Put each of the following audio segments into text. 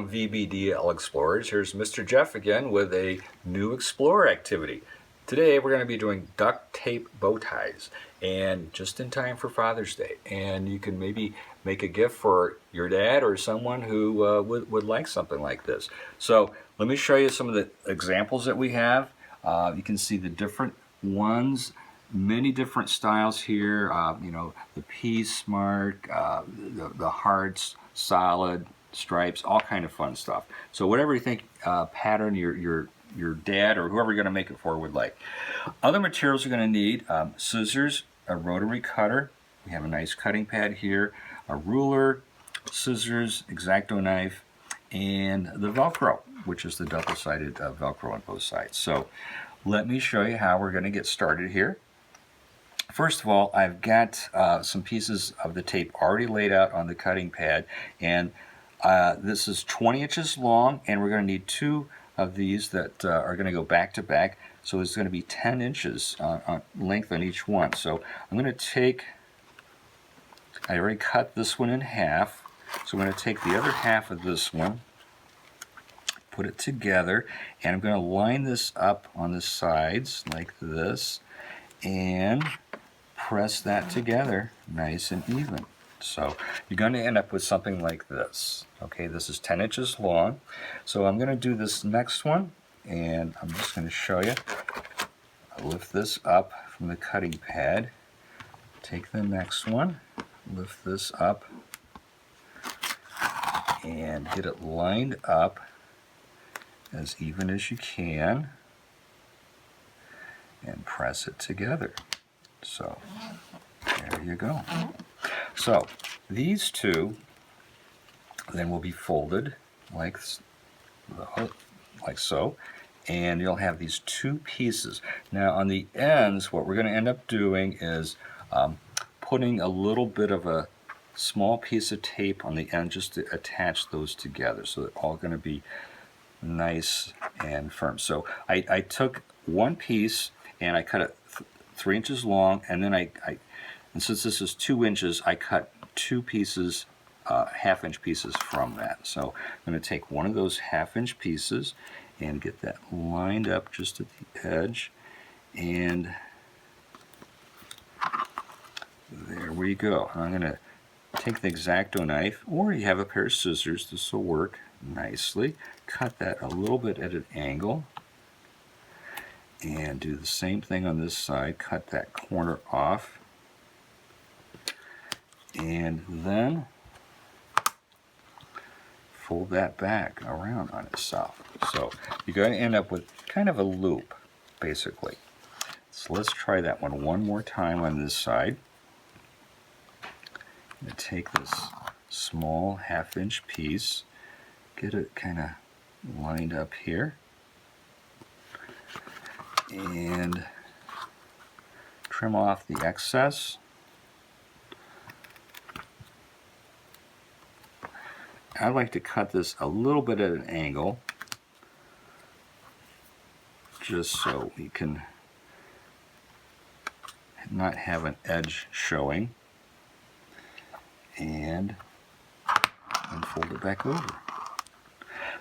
from VBDL Explorers. Here's Mr. Jeff again with a new Explorer activity. Today we're going to be doing duct tape bow ties, and just in time for Father's Day. And you can maybe make a gift for your dad or someone who would like something like this. So let me show you some of the examples that we have. You can see the different ones, many different styles here. You know, the piece mark, the hearts, solid, stripes, all kind of fun stuff. So whatever you think pattern your dad or whoever you're going to make it for would like. Other materials you're going to need: scissors, a rotary cutter. We have a nice cutting pad here, a ruler, scissors, exacto knife, and the velcro, which is the double-sided velcro on both sides. So let me show you how we're going to get started here. First of all, I've got some pieces of the tape already laid out on the cutting pad, and this is 20 inches long, and we're going to need two of these that are going to go back to back, so it's going to be 10 inches length on each one. So I'm going to take, I already cut this one in half, so I'm going to take the other half of this one, put it together, and I'm going to line this up on the sides like this, and press that together nice and even. So you're going to end up with something like this. Okay, this is 10 inches long. So I'm going to do this next one, and I'm just going to show you. I lift this up from the cutting pad, take the next one, lift this up, and get it lined up as even as you can, and press it together. So there you go. So these two then will be folded like so, and you'll have these two pieces. Now on the ends, what we're going to end up doing is putting a little bit of a small piece of tape on the end just to attach those together, so they're all going to be nice and firm. So I took one piece and I cut it 3 inches long, and then and since this is 2 inches, I cut two pieces, half-inch pieces from that. So I'm going to take one of those half-inch pieces and get that lined up just at the edge, and there we go. I'm going to take the exacto knife, or you have a pair of scissors, this will work nicely. Cut that a little bit at an angle, and do the same thing on this side. Cut that corner off, and then fold that back around on itself. So you're going to end up with kind of a loop, basically. So let's try that one more time on this side. I'm going to take this small half-inch piece, get it kind of lined up here, and trim off the excess. I like to cut this a little bit at an angle, just so we can not have an edge showing, and fold it back over.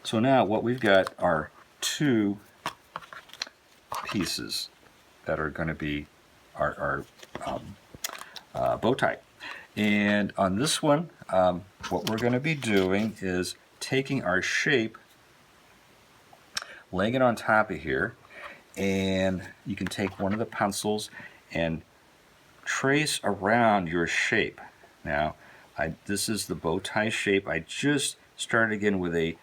So now what we've got are two pieces that are going to be our bow tie. And on this one, what we're going to be doing is taking our shape, laying it on top of here, and you can take one of the pencils and trace around your shape. Now, this is the bow tie shape. I just started again with a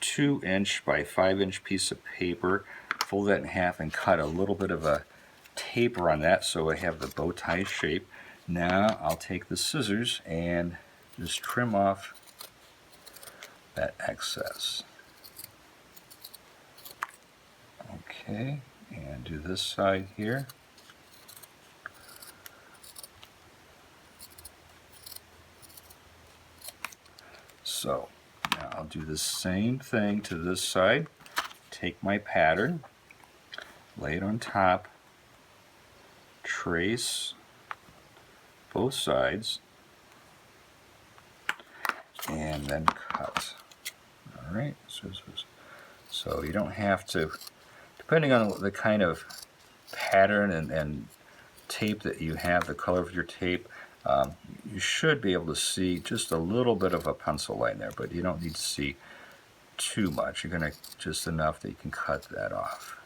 2-inch by 5-inch piece of paper, fold that in half, and cut a little bit of a taper on that so I have the bow tie shape. Now I'll take the scissors and just trim off that excess. Okay, and do this side here. So now I'll do the same thing to this side. Take my pattern, lay it on top, trace both sides, and then cut. right, so you don't have to, depending on the kind of pattern and tape that you have, the color of your tape, you should be able to see just a little bit of a pencil line there, but you don't need to see too much. You're going to just enough that you can cut that off.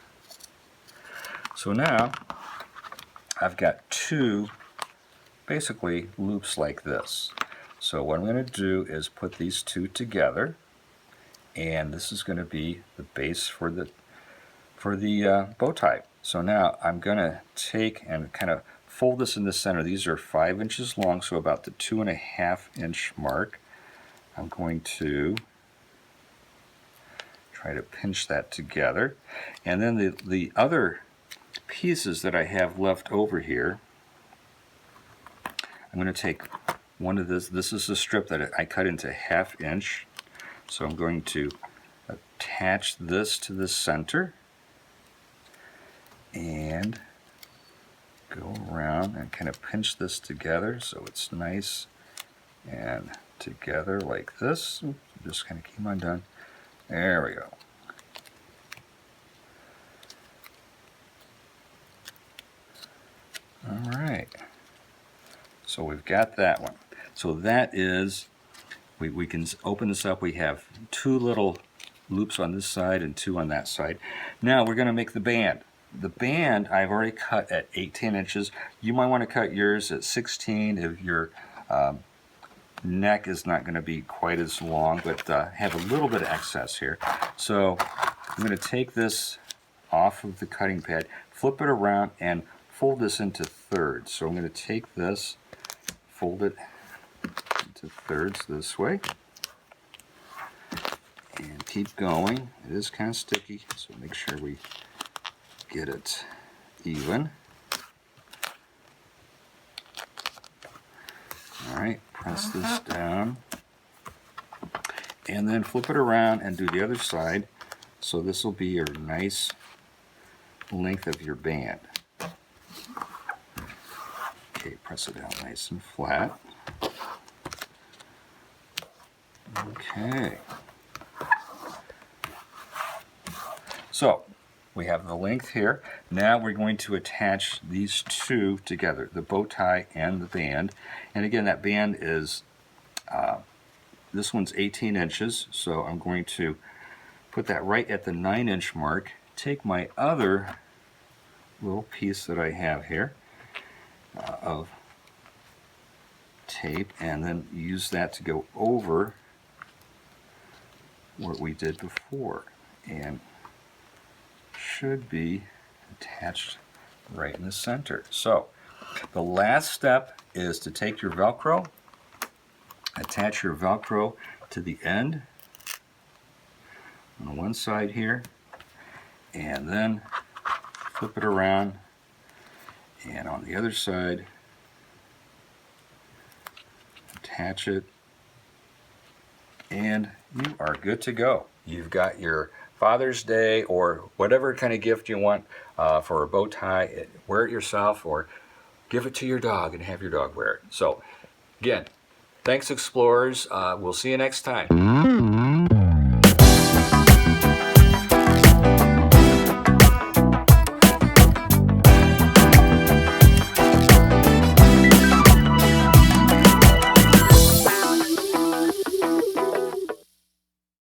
So now I've got two basically loops like this. So what I'm going to do is put these two together, and this is going to be the base for the bow tie. So now I'm going to take and kind of fold this in the center. These are 5 inches long, so about the 2.5 inch mark. I'm going to try to pinch that together. And then the other pieces that I have left over here, I'm going to take one of this is a strip that I cut into 1/2 inch. So I'm going to attach this to the center and go around and kind of pinch this together so it's nice and together like this. Oops, just kind of keep undone. There we go. All right. So we've got that one. So that is, we can open this up. We have 2 little loops on this side and 2 on that side. Now we're going to make the band. The band I've already cut at 18 inches. You might want to cut yours at 16 if your neck is not going to be quite as long, but have a little bit of excess here. So I'm going to take this off of the cutting pad, flip it around, and fold this into thirds. So I'm going to take this, fold it into thirds this way, and keep going. It is kind of sticky, so make sure we get it even. Alright, press this down, and then flip it around and do the other side. So this will be your nice length of your band. Okay, press it down nice and flat. Okay. So we have the length here. Now we're going to attach these two together, the bow tie and the band. And again, that band is, this one's 18 inches, so I'm going to put that right at the 9-inch mark. Take my other little piece that I have here of tape, and then use that to go over what we did before, and should be attached right in the center. So the last step is to take your Velcro, attach your Velcro to the end on one side here, and then flip it around, and on the other side attach it, and you are good to go. You've got your Father's Day or whatever kind of gift you want for a bow tie. Wear it yourself or give it to your dog and have your dog wear it. So again, thanks explorers. We'll see you next time.